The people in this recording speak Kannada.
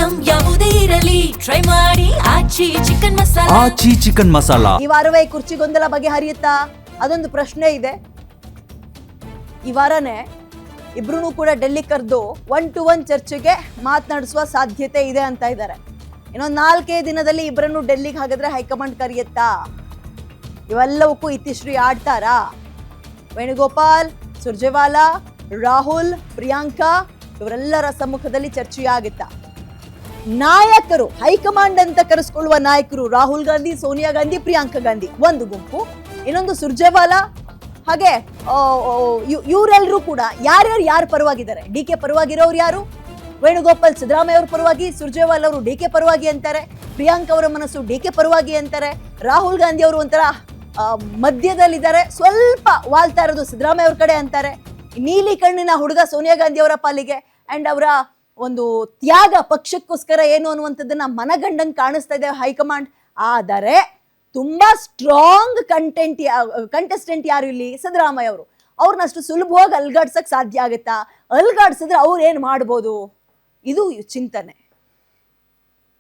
ಐಟಂ ಯಾವುದೇ ಇರಲಿ ಟ್ರೈ ಮಾಡಿ ಆಚಿ ಚಿಕನ್ ಮಸಾಲಾ. ಆಚಿ ಚಿಕನ್ ಮಸಾಲಾ. ಈ ವಾರವೇ ಕುರ್ಚಿ ಗೊಂದಲ ಬಗೆಹರಿಯುತ್ತಾ? ಅದೊಂದು ಪ್ರಶ್ನೆ ಇದೆ. ಈ ವಾರನೇ ಇಬ್ರು ಕೂಡ ಡೆಲ್ಲಿ ಕರೆದು 1-to-1 ಚರ್ಚೆಗೆ ಮಾತನಾಡಿಸುವ ಸಾಧ್ಯತೆ ಇದೆ ಅಂತ ಇದ್ದಾರೆ. ಇನ್ನೊಂದು 4 ದಿನದಲ್ಲಿ ಇಬ್ಬರನ್ನು ಡೆಲ್ಲಿಗೆ ಹಾಗಾದ್ರೆ ಹೈಕಮಾಂಡ್ ಕರೆಯುತ್ತಾ? ಇವೆಲ್ಲವಕ್ಕೂ ಇತಿಶ್ರೀ ಆಡ್ತಾರಾ? ವೇಣುಗೋಪಾಲ್, ಸುರ್ಜೇವಾಲಾ, ರಾಹುಲ್, ಪ್ರಿಯಾಂಕಾ ಇವರೆಲ್ಲರ ಸಮ್ಮುಖದಲ್ಲಿ ಚರ್ಚೆಯಾಗುತ್ತಾ? ನಾಯಕರು, ಹೈಕಮಾಂಡ್ ಅಂತ ಕರೆಸ್ಕೊಳ್ಳುವ ನಾಯಕರು ರಾಹುಲ್ ಗಾಂಧಿ, ಸೋನಿಯಾ ಗಾಂಧಿ, ಪ್ರಿಯಾಂಕಾ ಗಾಂಧಿ ಒಂದು ಗುಂಪು, ಇನ್ನೊಂದು ಸುರ್ಜೇವಾಲಾ, ಹಾಗೆ ಇವರೆಲ್ಲರೂ ಕೂಡ ಯಾರು ಪರವಾಗಿದ್ದಾರೆ? ಡಿ ಕೆ ಪರವಾಗಿರೋರು ಯಾರು? ವೇಣುಗೋಪಾಲ್ ಸಿದ್ದರಾಮಯ್ಯ ಅವ್ರ ಪರವಾಗಿ, ಸುರ್ಜೇವಾಲಾ ಅವರು ಡಿ ಕೆ ಪರವಾಗಿ ಅಂತಾರೆ, ಪ್ರಿಯಾಂಕಾ ಅವರ ಮನಸ್ಸು ಡಿ ಕೆ ಪರವಾಗಿ ಅಂತಾರೆ, ರಾಹುಲ್ ಗಾಂಧಿ ಅವರು ಒಂಥರ ಮಧ್ಯದಲ್ಲಿದ್ದಾರೆ, ಸ್ವಲ್ಪ ವಾಲ್ತಾ ಇರೋದು ಸಿದ್ದರಾಮಯ್ಯ ಅವ್ರ ಕಡೆ ಅಂತಾರೆ. ನೀಲಿ ಕಣ್ಣಿನ ಹುಡುಗ ಸೋನಿಯಾ ಗಾಂಧಿ ಅವರ ಪಾಲಿಗೆ ಅಂಡ್ ಅವರ ಒಂದು ತ್ಯಾಗ ಪಕ್ಷಕ್ಕೋಸ್ಕರ ಏನು ಅನ್ನುವಂಥದ್ದನ್ನ ಮನಗಂಡಂಗೆ ಕಾಣಿಸ್ತಾ ಇದೆ ಹೈಕಮಾಂಡ್. ಆದರೆ ತುಂಬಾ ಸ್ಟ್ರಾಂಗ್ ಕಂಟೆಸ್ಟೆಂಟ್ ಯಾರು ಇಲ್ಲಿ? ಸಿದ್ದರಾಮಯ್ಯ ಅವರು. ಅವ್ರನ್ನ ಅಷ್ಟು ಸುಲಭವಾಗಿ ಅಲ್ಗಾಡ್ಸಕ್ ಸಾಧ್ಯ ಆಗುತ್ತಾ? ಅಲ್ಗಾಡ್ಸಿದ್ರೆ ಅವ್ರು ಏನ್ ಮಾಡ್ಬೋದು? ಇದು ಚಿಂತನೆ.